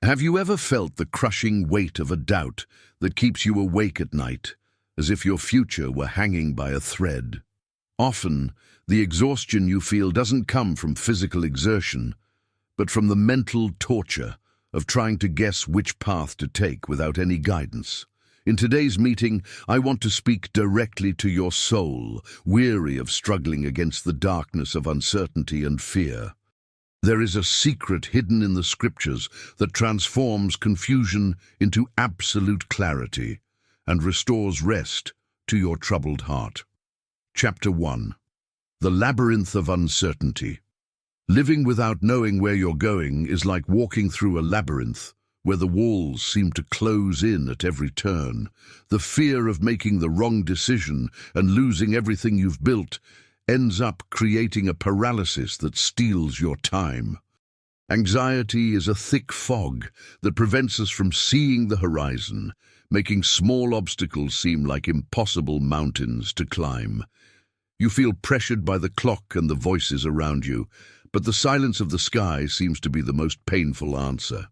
Have you ever felt the crushing weight of a doubt that keeps you awake at night, as if your future were hanging by a thread? Often, the exhaustion you feel doesn't come from physical exertion, but from the mental torture of trying to guess which path to take without any guidance. In today's meeting, I want to speak directly to your soul, weary of struggling against the darkness of uncertainty and fear. There is a secret hidden in the scriptures that transforms confusion into absolute clarity and restores rest to your troubled heart. Chapter 1. The Labyrinth of Uncertainty. Living without knowing where you're going is like walking through a labyrinth where the walls seem to close in at every turn. The fear of making the wrong decision and losing everything you've built ends up creating a paralysis that steals your time. Anxiety is a thick fog that prevents us from seeing the horizon, making small obstacles seem like impossible mountains to climb. You feel pressured by the clock and the voices around you, but the silence of the sky seems to be the most painful answer.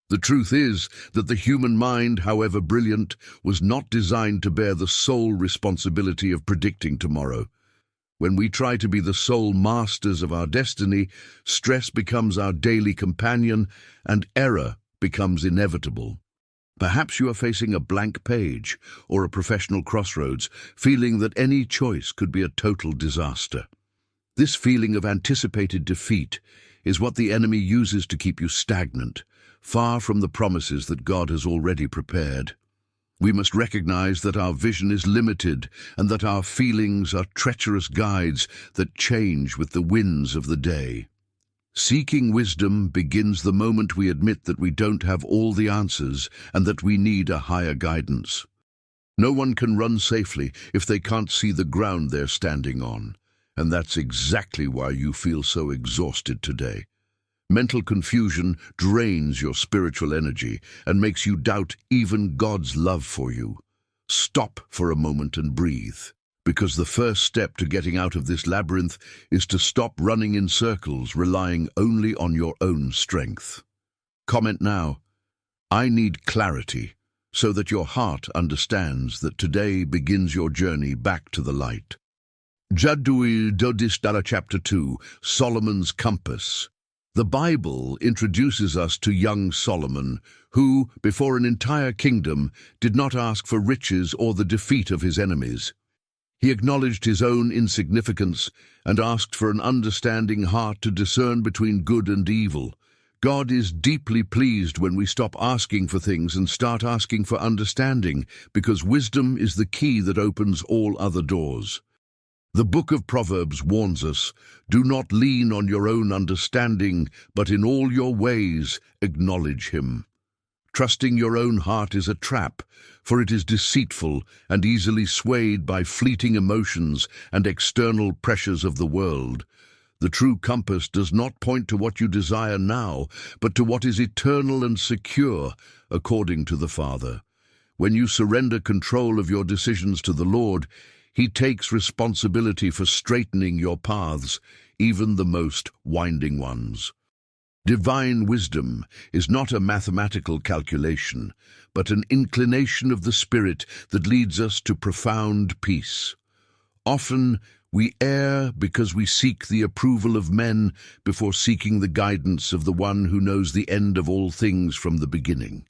The truth is that the human mind, however brilliant, was not designed to bear the sole responsibility of predicting tomorrow. When we try to be the sole masters of our destiny, stress becomes our daily companion and error becomes inevitable. Perhaps you are facing a blank page or a professional crossroads, feeling that any choice could be a total disaster. This feeling of anticipated defeat is what the enemy uses to keep you stagnant, far from the promises that God has already prepared. We must recognize that our vision is limited and that our feelings are treacherous guides that change with the winds of the day. Seeking wisdom begins the moment we admit that we don't have all the answers and that we need a higher guidance. No one can run safely if they can't see the ground they're standing on, and that's exactly why you feel so exhausted today. Mental confusion drains your spiritual energy and makes you doubt even God's love for you. Stop for a moment and breathe, because the first step to getting out of this labyrinth is to stop running in circles, relying only on your own strength. Comment now, "I need clarity," so that your heart understands that today begins your journey back to the light. Jadui Dodistara Chapter 2, Solomon's Compass. The Bible introduces us to young Solomon, who, before an entire kingdom, did not ask for riches or the defeat of his enemies. He acknowledged his own insignificance and asked for an understanding heart to discern between good and evil. God is deeply pleased when we stop asking for things and start asking for understanding, because wisdom is the key that opens all other doors. The book of Proverbs warns us, "Do not lean on your own understanding, but in all your ways acknowledge him." Trusting your own heart is a trap, for it is deceitful and easily swayed by fleeting emotions and external pressures of the world. The true compass does not point to what you desire now, but to what is eternal and secure, according to the Father. When you surrender control of your decisions to the Lord, He takes responsibility for straightening your paths, even the most winding ones. Divine wisdom is not a mathematical calculation, but an inclination of the Spirit that leads us to profound peace. Often, we err because we seek the approval of men before seeking the guidance of the one who knows the end of all things from the beginning.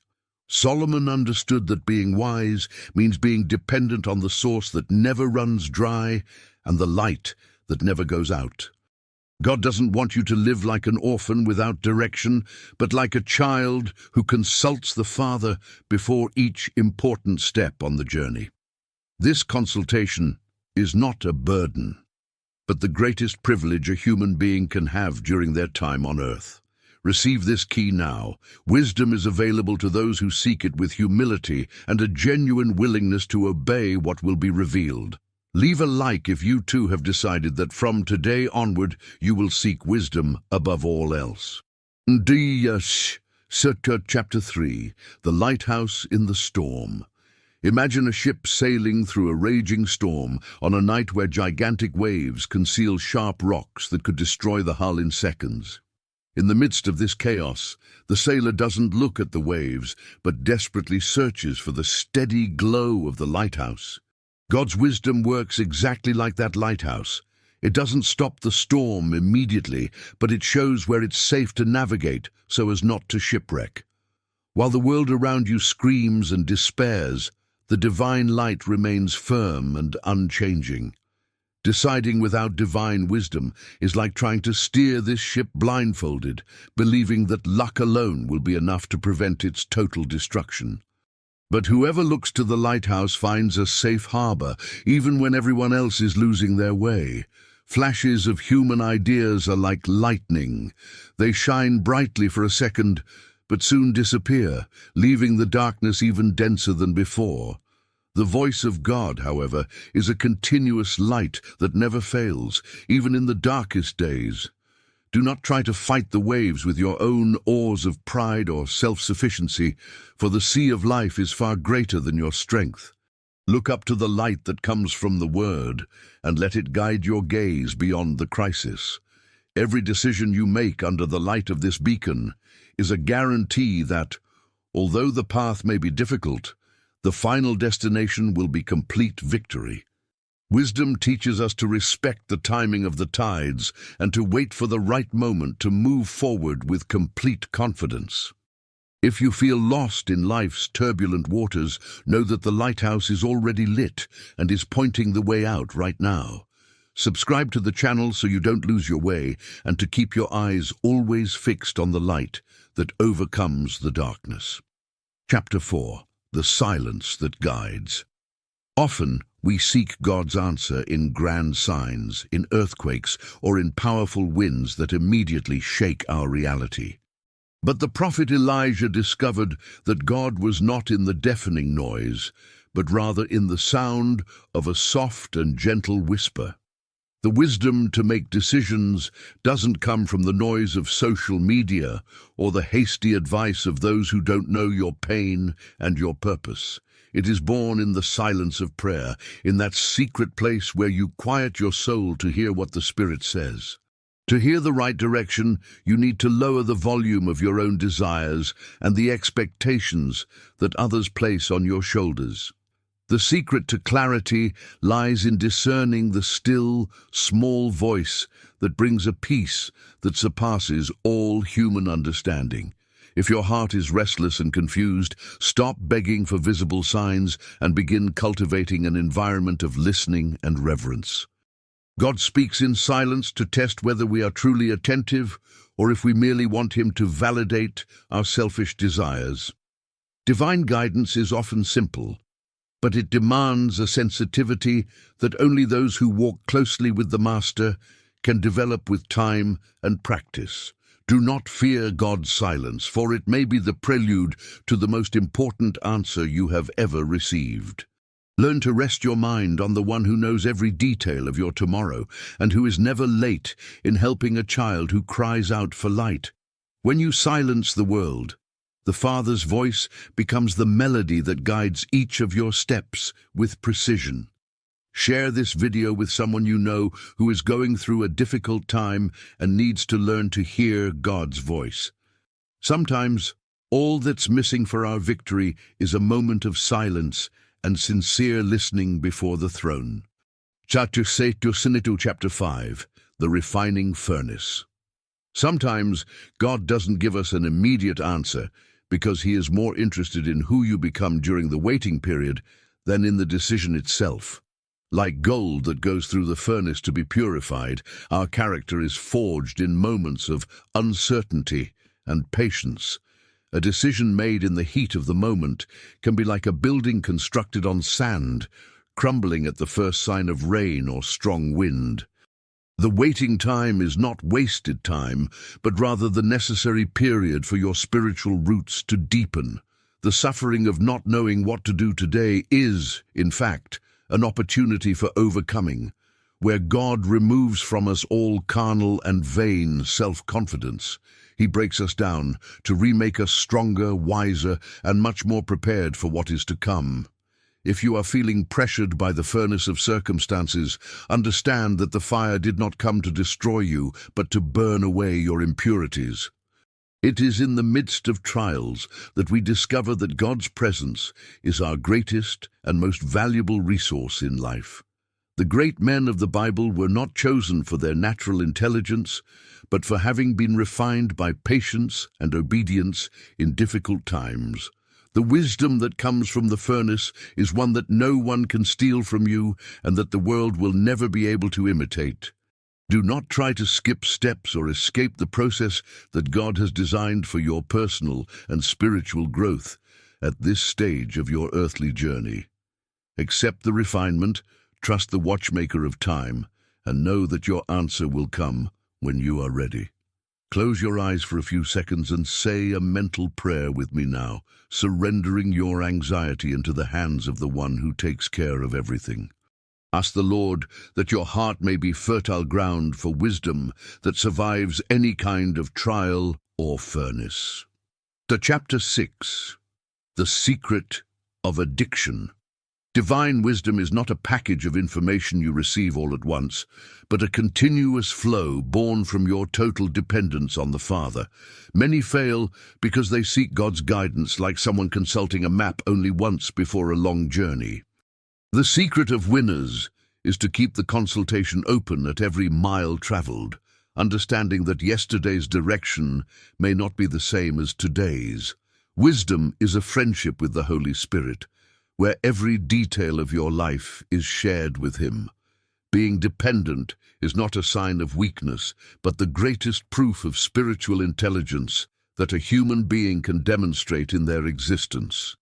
Solomon understood that being wise means being dependent on the source that never runs dry and the light that never goes out. God doesn't want you to live like an orphan without direction, but like a child who consults the Father before each important step on the journey. This consultation is not a burden, but the greatest privilege a human being can have during their time on earth. Receive this key now. Wisdom is available to those who seek it with humility and a genuine willingness to obey what will be revealed. Leave a like if you too have decided that from today onward you will seek wisdom above all else. Chapter 3, The Lighthouse in the Storm. Imagine a ship sailing through a raging storm on a night where gigantic waves conceal sharp rocks that could destroy the hull in seconds. In the midst of this chaos, the sailor doesn't look at the waves, but desperately searches for the steady glow of the lighthouse. God's wisdom works exactly like that lighthouse. It doesn't stop the storm immediately, but it shows where it's safe to navigate so as not to shipwreck. While the world around you screams and despairs, the divine light remains firm and unchanging. Deciding without divine wisdom is like trying to steer this ship blindfolded, believing that luck alone will be enough to prevent its total destruction. But whoever looks to the lighthouse finds a safe harbor, even when everyone else is losing their way. Flashes of human ideas are like lightning. They shine brightly for a second, but soon disappear, leaving the darkness even denser than before. The voice of God, however, is a continuous light that never fails, even in the darkest days. Do not try to fight the waves with your own oars of pride or self-sufficiency, for the sea of life is far greater than your strength. Look up to the light that comes from the Word, and let it guide your gaze beyond the crisis. Every decision you make under the light of this beacon is a guarantee that, although the path may be difficult, the final destination will be complete victory. Wisdom teaches us to respect the timing of the tides and to wait for the right moment to move forward with complete confidence. If you feel lost in life's turbulent waters, know that the lighthouse is already lit and is pointing the way out right now. Subscribe to the channel so you don't lose your way and to keep your eyes always fixed on the light that overcomes the darkness. Chapter 4. The silence that guides. Often, we seek God's answer in grand signs, in earthquakes, or in powerful winds that immediately shake our reality. But the prophet Elijah discovered that God was not in the deafening noise, but rather in the sound of a soft and gentle whisper. The wisdom to make decisions doesn't come from the noise of social media or the hasty advice of those who don't know your pain and your purpose. It is born in the silence of prayer, in that secret place where you quiet your soul to hear what the Spirit says. To hear the right direction, you need to lower the volume of your own desires and the expectations that others place on your shoulders. The secret to clarity lies in discerning the still, small voice that brings a peace that surpasses all human understanding. If your heart is restless and confused, stop begging for visible signs and begin cultivating an environment of listening and reverence. God speaks in silence to test whether we are truly attentive or if we merely want Him to validate our selfish desires. Divine guidance is often simple, but it demands a sensitivity that only those who walk closely with the Master can develop with time and practice. Do not fear God's silence, for it may be the prelude to the most important answer you have ever received. Learn to rest your mind on the one who knows every detail of your tomorrow and who is never late in helping a child who cries out for light. When you silence the world, the Father's voice becomes the melody that guides each of your steps with precision. Share this video with someone you know who is going through a difficult time and needs to learn to hear God's voice. Sometimes, all that's missing for our victory is a moment of silence and sincere listening before the throne. Chapter 5, The Refining Furnace. Sometimes, God doesn't give us an immediate answer because He is more interested in who you become during the waiting period than in the decision itself. Like gold that goes through the furnace to be purified, our character is forged in moments of uncertainty and patience. A decision made in the heat of the moment can be like a building constructed on sand, crumbling at the first sign of rain or strong wind. The waiting time is not wasted time, but rather the necessary period for your spiritual roots to deepen. The suffering of not knowing what to do today is, in fact, an opportunity for overcoming, where God removes from us all carnal and vain self-confidence. He breaks us down to remake us stronger, wiser, and much more prepared for what is to come. If you are feeling pressured by the furnace of circumstances, understand that the fire did not come to destroy you, but to burn away your impurities. It is in the midst of trials that we discover that God's presence is our greatest and most valuable resource in life. The great men of the Bible were not chosen for their natural intelligence, but for having been refined by patience and obedience in difficult times. The wisdom that comes from the furnace is one that no one can steal from you and that the world will never be able to imitate. Do not try to skip steps or escape the process that God has designed for your personal and spiritual growth at this stage of your earthly journey. Accept the refinement, trust the watchmaker of time, and know that your answer will come when you are ready. Close your eyes for a few seconds and say a mental prayer with me now, surrendering your anxiety into the hands of the one who takes care of everything. Ask the Lord that your heart may be fertile ground for wisdom that survives any kind of trial or furnace. Chapter 6. The Secret of Addiction. Divine wisdom is not a package of information you receive all at once, but a continuous flow born from your total dependence on the Father. Many fail because they seek God's guidance like someone consulting a map only once before a long journey. The secret of winners is to keep the consultation open at every mile traveled, understanding that yesterday's direction may not be the same as today's. Wisdom is a friendship with the Holy Spirit, where every detail of your life is shared with Him. Being dependent is not a sign of weakness, but the greatest proof of spiritual intelligence that a human being can demonstrate in their existence.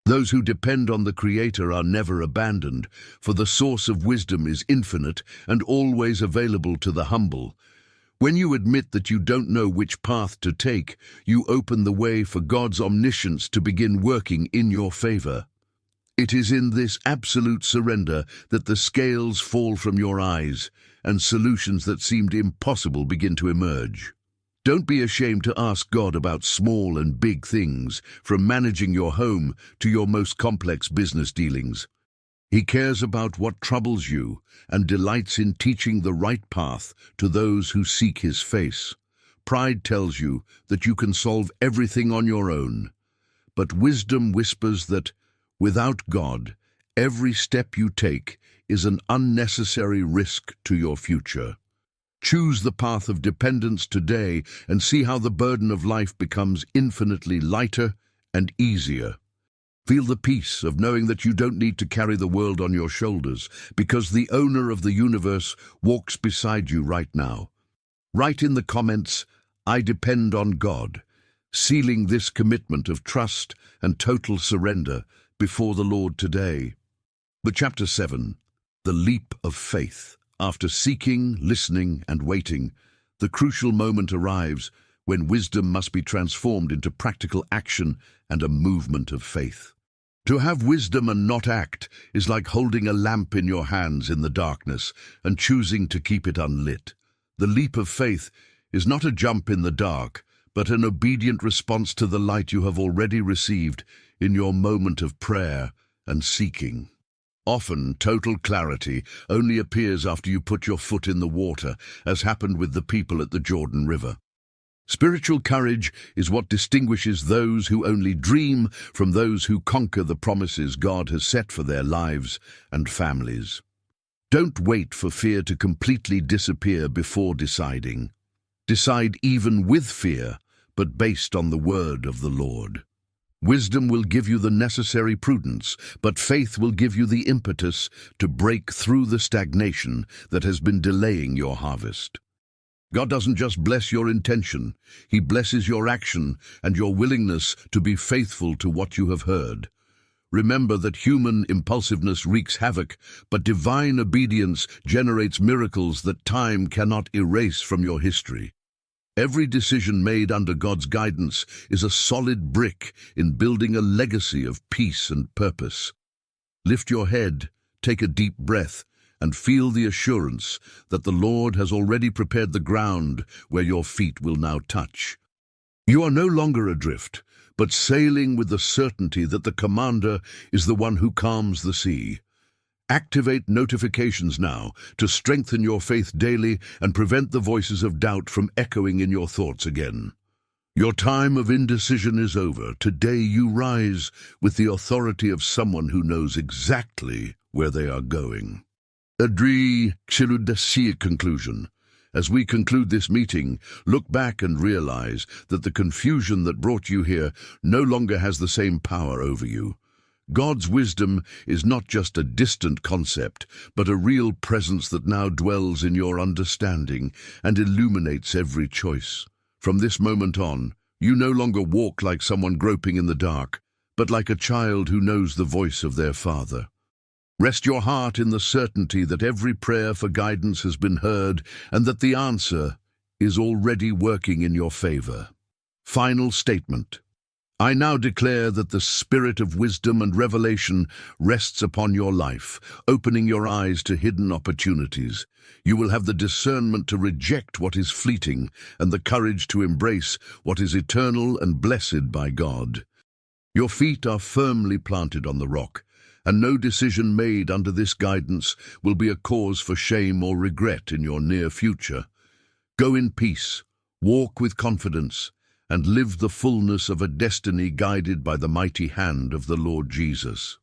Those who depend on the Creator are never abandoned, for the source of wisdom is infinite and always available to the humble. When you admit that you don't know which path to take, you open the way for God's omniscience to begin working in your favor. It is in this absolute surrender that the scales fall from your eyes and solutions that seemed impossible begin to emerge. Don't be ashamed to ask God about small and big things, from managing your home to your most complex business dealings. He cares about what troubles you and delights in teaching the right path to those who seek His face. Pride tells you that you can solve everything on your own, but wisdom whispers that without God, every step you take is an unnecessary risk to your future. Choose the path of dependence today and see how the burden of life becomes infinitely lighter and easier. Feel the peace of knowing that you don't need to carry the world on your shoulders, because the owner of the universe walks beside you right now. Write in the comments, "I depend on God," sealing this commitment of trust and total surrender before the Lord today. Chapter 7. The Leap of Faith. After seeking, listening, and waiting, the crucial moment arrives when wisdom must be transformed into practical action and a movement of faith. To have wisdom and not act is like holding a lamp in your hands in the darkness and choosing to keep it unlit. The leap of faith is not a jump in the dark, but an obedient response to the light you have already received in your moment of prayer and seeking. Often, total clarity only appears after you put your foot in the water, as happened with the people at the Jordan River. Spiritual courage is what distinguishes those who only dream from those who conquer the promises God has set for their lives and families. Don't wait for fear to completely disappear before deciding. Decide even with fear, but based on the word of the Lord. Wisdom will give you the necessary prudence, but faith will give you the impetus to break through the stagnation that has been delaying your harvest. God doesn't just bless your intention, He blesses your action and your willingness to be faithful to what you have heard. Remember that human impulsiveness wreaks havoc, but divine obedience generates miracles that time cannot erase from your history. Every decision made under God's guidance is a solid brick in building a legacy of peace and purpose. Lift your head, take a deep breath, and feel the assurance that the Lord has already prepared the ground where your feet will now touch. You are no longer adrift, but sailing with the certainty that the commander is the one who calms the sea. Activate notifications now to strengthen your faith daily and prevent the voices of doubt from echoing in your thoughts again. Your time of indecision is over. Today you rise with the authority of someone who knows exactly where they are going. Adri Xiludasi conclusion. As we conclude this meeting, look back and realize that the confusion that brought you here no longer has the same power over you. God's wisdom is not just a distant concept, but a real presence that now dwells in your understanding and illuminates every choice. From this moment on, you no longer walk like someone groping in the dark, but like a child who knows the voice of their Father. Rest your heart in the certainty that every prayer for guidance has been heard and that the answer is already working in your favor. Final statement. I now declare that the spirit of wisdom and revelation rests upon your life, opening your eyes to hidden opportunities. You will have the discernment to reject what is fleeting and the courage to embrace what is eternal and blessed by God. Your feet are firmly planted on the rock, and no decision made under this guidance will be a cause for shame or regret in your near future. Go in peace, walk with confidence, and live the fullness of a destiny guided by the mighty hand of the Lord Jesus.